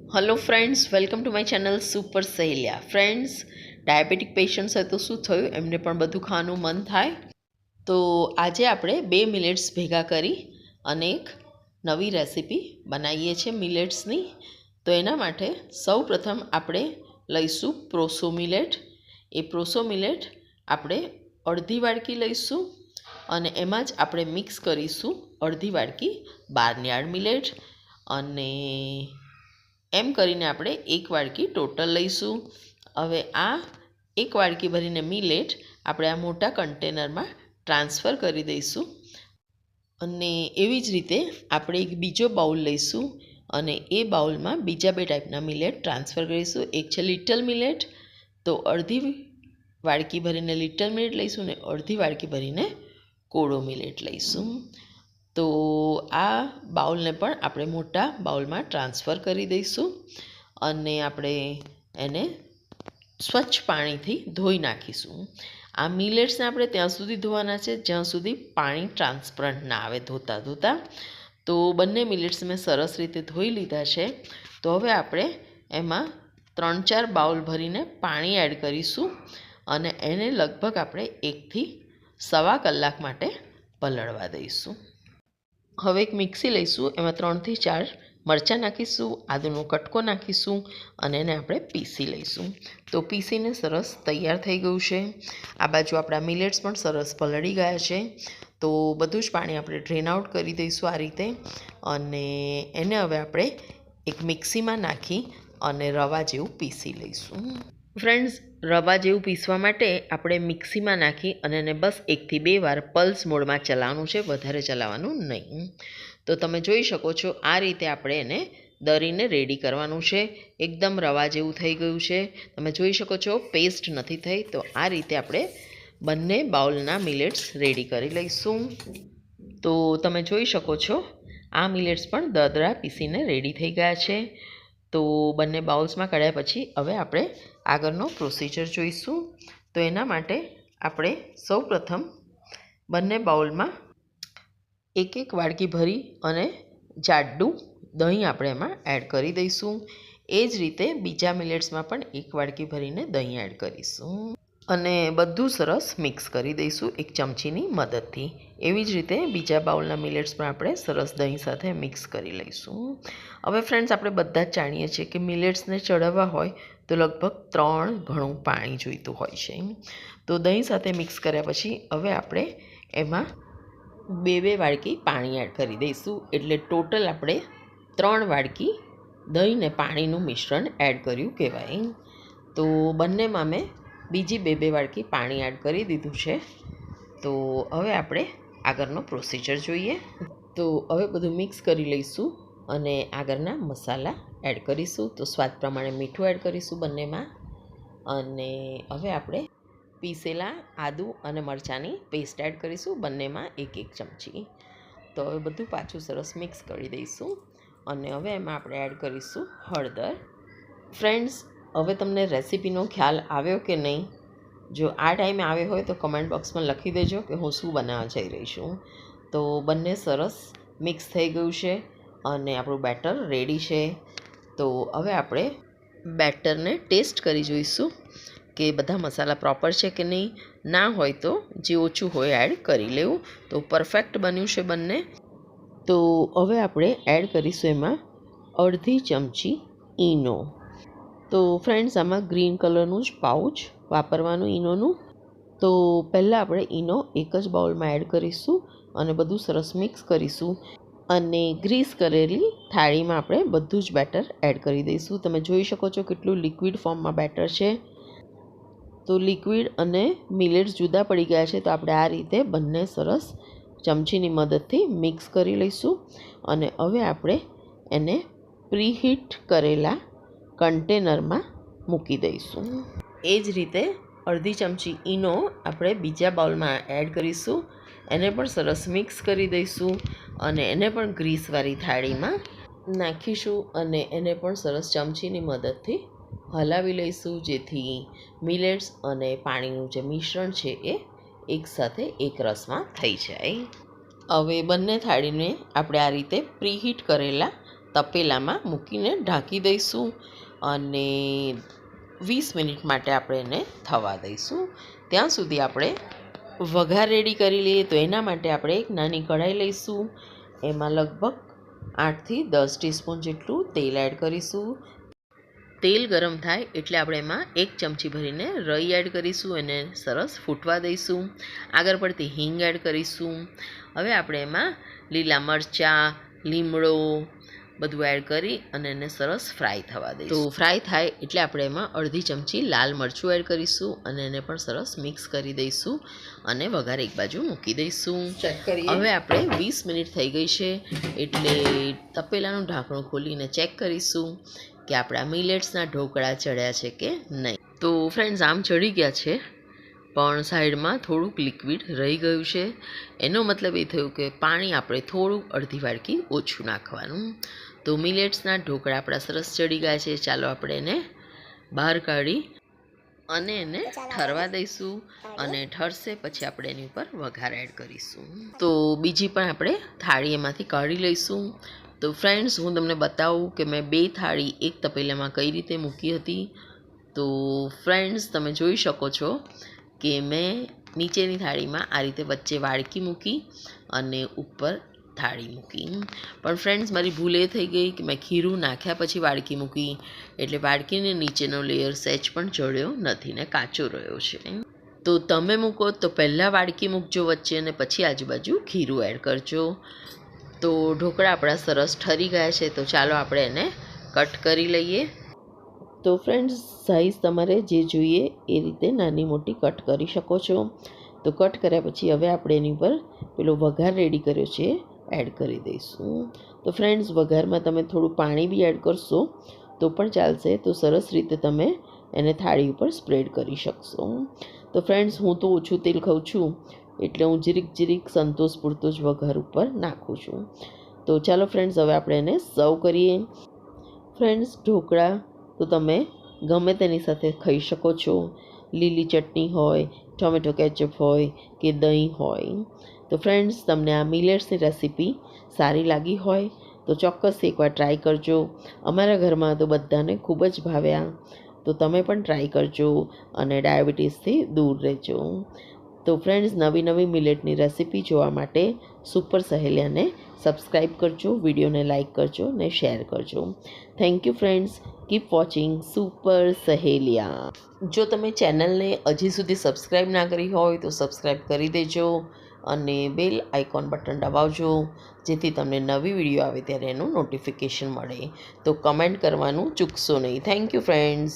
Hello friends, welcome to my channel super सहेलिया। Friends, diabetic patients है तो શું થયું એમને પણ બધું ખાવાનું મન થાય। તો આજે આપણે બે મિલેટ્સ ભેગા કરી અને એક નવી રેસીપી બનાવીએ છીએ મિલેટ્સની। તો એના માટે સૌપ્રથમ આપણે લઈશું પ્રોસો મિલેટ। એ પ્રોસો મિલેટ આપણે અડધી વાડકી લઈશું અને એમાં જ આપણે મિક્સ કરીશું અડધી વાડકી બાર્નયાર્ડ મિલેટ અને એમ કરીને આપણે એક વાડકી ટોટલ લઈશું। હવે આ એક વાડકી ભરીને મિલેટ આપણે આ મોટા કન્ટેનરમાં ટ્રાન્સફર કરી દઈશું અને એવી જ રીતે આપણે એક બીજો બાઉલ લઈશું અને એ બાઉલમાં બીજા બે ટાઈપના મિલેટ ટ્રાન્સફર કરીશું। એક છે લિટલ મિલેટ, તો અડધી વાડકી ભરીને લિટલ મિલેટ લઈશું ને અડધી વાડકી ભરીને કોળો મિલેટ લઈશું। તો આ બાઉલને પણ આપણે મોટા બાઉલમાં ટ્રાન્સફર કરી દઈશું અને આપણે એને સ્વચ્છ પાણીથી ધોઈ નાખીશું। આ મિલેટ્સને આપણે ત્યાં સુધી ધોવાના છે જ્યાં સુધી પાણી ટ્રાન્સપરન્ટ ના આવે ધોતા ધોતા। તો બંને મિલેટ્સ મેં સરસ રીતે ધોઈ લીધા છે। તો હવે આપણે એમાં 3-4 બાઉલ ભરીને પાણી એડ કરીશું અને એને લગભગ આપણે 1 થી સવા કલાક માટે પલળવા દઈશું। હવે એક મિક્સી લઈશું, એમાં 3 થી 4 મરચાં નાખીશું, આદુનો કટકો નાખીશું અને એને આપણે પીસી લઈશું। તો પીસીને સરસ તૈયાર થઈ ગયું છે। આ બાજુ આપણા મિલેટ્સ પણ સરસ પલળી ગયા છે। તો બધું જ પાણી આપણે ડ્રેન આઉટ કરી દઈશું આ રીતે અને એને હવે આપણે એક મિક્સીમાં નાખી અને રવા જેવું પીસી લઈશું। ફ્રેન્ડ્સ, રવા જેવું પીસવા માટે આપણે મિક્સીમાં નાખી અને એને બસ 1 થી 2 વાર પલ્સ મોડમાં ચલાવવાનું છે, વધારે ચલાવવાનું નહીં। તો તમે જોઈ શકો છો આ રીતે આપણે એને દળીને રેડી કરવાનું છે। એકદમ રવા જેવું થઈ ગયું છે, તમે જોઈ શકો છો પેસ્ટ નથી થઈ। તો આ રીતે આપણે બંને બાઉલના મિલેટ્સ રેડી કરી લઈશું। તો તમે જોઈ શકો છો આ મિલેટ્સ પણ દળદળા પીસીને રેડી થઈ ગયા છે। તો બંને બાઉલ્સમાં કાઢ્યા પછી હવે આપણે આગળનો પ્રોસિજર જોઈશું। તો એના માટે આપણે સૌપ્રથમ બંને બાઉલમાં એક વાડકી ભરી અને જાડું દહીં આપણે એમાં એડ કરી દઈશું। એ જ રીતે બીજા મિલેટ્સમાં પણ એક વાડકી ભરીને દહીં એડ કરીશું અને બધું સરસ મિક્સ કરી દઈશું એક ચમચીની મદદથી। એવી જ રીતે બીજા બાઉલના મિલેટ્સ પણ આપણે સરસ દહીં સાથે મિક્સ કરી લઈશું। હવે ફ્રેન્ડ્સ, આપણે બધા જ જાણીએ છીએ કે મિલેટ્સને ચડાવવા હોય તો લગભગ 3 ગણું પાણી જોઈતું હોય છે। તો દહીં સાથે મિક્સ કર્યા પછી હવે આપણે એમાં 2 વાડકી પાણી એડ કરી દઈશું, એટલે ટોટલ આપણે 3 વાડકી દહીં ને પાણીનું મિશ્રણ એડ કર્યું કહેવાય। તો બંનેમાં મેં બીજી 2 વાડકી પાણી એડ કરી દીધું છે। તો હવે આપણે આગળનો પ્રોસિજર જોઈએ। તો હવે બધું મિક્સ કરી લઈશું અને આગળના મસાલા એડ કરીશું। તો સ્વાદ પ્રમાણે મીઠું એડ કરીશું બંનેમાં અને હવે આપણે પીસેલા આદુ અને મરચાંની પેસ્ટ એડ કરીશું બંનેમાં 1-1 ચમચી। તો હવે બધું પાછું સરસ મિક્સ કરી દઈશું અને હવે એમાં આપણે એડ કરીશું હળદર। ફ્રેન્ડ્સ, હવે તમને રેસીપીનો ખ્યાલ આવ્યો કે નહીં? જો આ ટાઈમે આવ્યો હોય તો કમેન્ટ બોક્સમાં લખી દેજો કે હું શું બનાવવા જઈ રહી છું। તો બંને સરસ મિક્સ થઈ ગયું છે અને આપણું બેટર રેડી છે। તો હવે આપણે બેટરને ટેસ્ટ કરી જોઈશું કે બધા મસાલા પ્રોપર છે કે નહીં। ના હોય તો જે ઓછું હોય એડ કરી લેવું। તો પરફેક્ટ બન્યું છે બંને। તો હવે આપણે એડ કરીશું એમાં અડધી ચમચી ઈનો। તો ફ્રેન્ડ્સ, આમાં ગ્રીન કલરનું જ પાઉચ વાપરવાનું ઈનોનું। તો પહેલાં આપણે ઈનો એક જ બાઉલમાં એડ કરીશું અને બધું સરસ મિક્સ કરીશું અને ગ્રીસ કરેલી થાળીમાં આપણે બધું જ બેટર એડ કરી દઈશું। તમે જોઈ શકો છો કેટલું લિક્વિડ ફોર્મમાં બેટર છે। તો લિક્વિડ અને મિલેટ્સ જુદા પડી ગયા છે, તો આપણે આ રીતે બંને સરસ ચમચીની મદદથી મિક્સ કરી લઈશું અને હવે આપણે એને પ્રીહીટ કરેલા કન્ટેનરમાં મૂકી દઈશું। એ જ રીતે અડધી ચમચી ઈનો આપણે બીજા બાઉલમાં એડ કરીશું, એને પણ સરસ મિક્સ કરી દઈશું અને એને પણ ગ્રીસવાળી થાળીમાં નાખીશું અને એને પણ સરસ ચમચીની મદદથી હલાવી લઈશું, જેથી મિલેટ્સ અને પાણીનું જે મિશ્રણ છે એ એકસાથે એક રસમાં થઈ જાય। હવે બંને થાળીને આપણે આ રીતે પ્રીહીટ કરેલા તપેલામાં મૂકીને ઢાંકી દઈશું અને 20 મિનિટ માટે આપણે એને થવા દઈશું. ત્યાં સુધી આપણે વઘાર રેડી કરી લઈએ. તો એના માટે આપણે એક નાની કઢાઈ લઈશું. એમાં લગભગ 8થી 10 ટીસ્પૂન જેટલું તેલ એડ કરીશું. તેલ ગરમ થાય એટલે આપણે એમાં 1 ચમચી ભરીને રઈ એડ કરીશું. એને સરસ ફૂટવા દઈશું. આગળ પડતી હિંગ એડ કરીશું. હવે આપણે એમાં લીલા મરચાં, લીમડો બધું એડ કરી અને એને સરસ ફ્રાય થવા દઈશું. તો ફ્રાય થાય એટલે આપણે એમાં અડધી ચમચી લાલ મરચું એડ કરીશું અને એને પણ સરસ મિક્સ કરી દઈશું અને વઘાર એક બાજુ મૂકી દઈશું. ચેક કરીએ. હવે આપણે 20 મિનિટ થઈ ગઈ છે એટલે તપેલાનું ઢાંકણું ખોલીને ચેક કરીશું કે આપણા મિલેટ્સના ઢોકળા ચડ્યા છે કે નહીં. તો ફ્રેન્ડ્સ, આમ ચડી ગયા છે પણ સાઈડમાં થોડુંક લિક્વિડ રહી ગયું છે. એનો મતલબ એ થયું કે પાણી આપણે થોડુંક અડધી વાડકી ઓછું નાખવાનું. તો મિલેટ્સના ઢોકળા આપણા સરસ ચડી ગયા છે. ચાલો આપણે એને બહાર કાઢી અને એને ઠરવા દઈશું અને ઠરશે પછી આપણે એની ઉપર વઘાર એડ કરીશું. તો બીજી પણ આપણે થાળી એમાંથી કાઢી લઈશું. તો ફ્રેન્ડ્સ, હું તમને બતાવું કે મેં 2 થાળી એક તપેલામાં કઈ રીતે મૂકી હતી. તો ફ્રેન્ડ્સ, તમે જોઈ શકો છો કે મેં નીચેની થાળીમાં આ રીતે વચ્ચે વાડકી મૂકી અને ઉપર થાળી મૂકી. પણ ફ્રેન્ડ્સ, મારી ભૂલ એ થઈ ગઈ કે મેં ખીરું નાખ્યા પછી વાડકી મૂકી એટલે વાડકીને નીચેનો લેયર સહેજ પણ ચડ્યો નથી ને કાચો રહ્યો છે. તો તમે મૂકો તો પહેલાં વાડકી મૂકજો વચ્ચે અને પછી આજુબાજુ ખીરું એડ કરજો. તો ઢોકળા આપણા સરસ ઠરી ગયા છે. તો ચાલો આપણે એને કટ કરી લઈએ. તો ફ્રેન્ડ્સ, સાઈઝ તમારે જે જોઈએ એ રીતે નાની મોટી કટ કરી શકો છો. તો કટ કર્યા પછી હવે આપણે એની પર પેલો વઘાર રેડી કર્યો છે એડ કરી દઈશું. તો ફ્રેન્ડ્સ, વઘારમાં તમે થોડું પાણી બી એડ કરશો તો પણ ચાલશે. તો સરસ રીતે તમે એને થાળી ઉપર સ્પ્રેડ કરી શકશો. તો ફ્રેન્ડ્સ, હું તો ઓછું તેલ ખાઉં છું એટલે હું જીરીક સંતોષ પૂરતું જ વઘાર ઉપર નાખું છું. તો ચાલો ફ્રેન્ડ્સ, હવે આપણે એને સર્વ કરીએ. ફ્રેન્ડ્સ, ઢોકળા તો તમે ગમે તેની સાથે ખાઈ શકો છો. લીલી ચટણી હોય, ટોમેટો કેચઅપ હોય કે દહીં હોય. તો ફ્રેન્ડ્સ, તમને આ મિલેટ્સની રેસીપી સારી લાગી હોય તો ચોક્કસ એકવાર ટ્રાય કરજો. અમારા ઘરમાં તો બધાને ખૂબ જ ભાવ્યા. તો તમે પણ ટ્રાય કરજો અને ડાયાબિટીસથી દૂર રહેજો. તો ફ્રેન્ડ્સ, નવી મિલેટની રેસીપી જોવા માટે સુપર સહેલિયાને સબસ્ક્રાઈબ કરજો, વિડીયોને લાઇક કરજો ને શેર કરજો. Thank you friends. Keep watching super Saheliya. જો તમે ચેનલને હજી સુધી સબસ્ક્રાઈબ ના કરી હોય તો સબસ્ક્રાઈબ કરી દેજો અને બેલ આઇકોન બટન દબાવજો જેથી તમને નવી વિડીયો આવે ત્યારે એનું નોટિફિકેશન મળે. તો કમેન્ટ કરવાનું ચૂકશો નહીં. Thank you friends.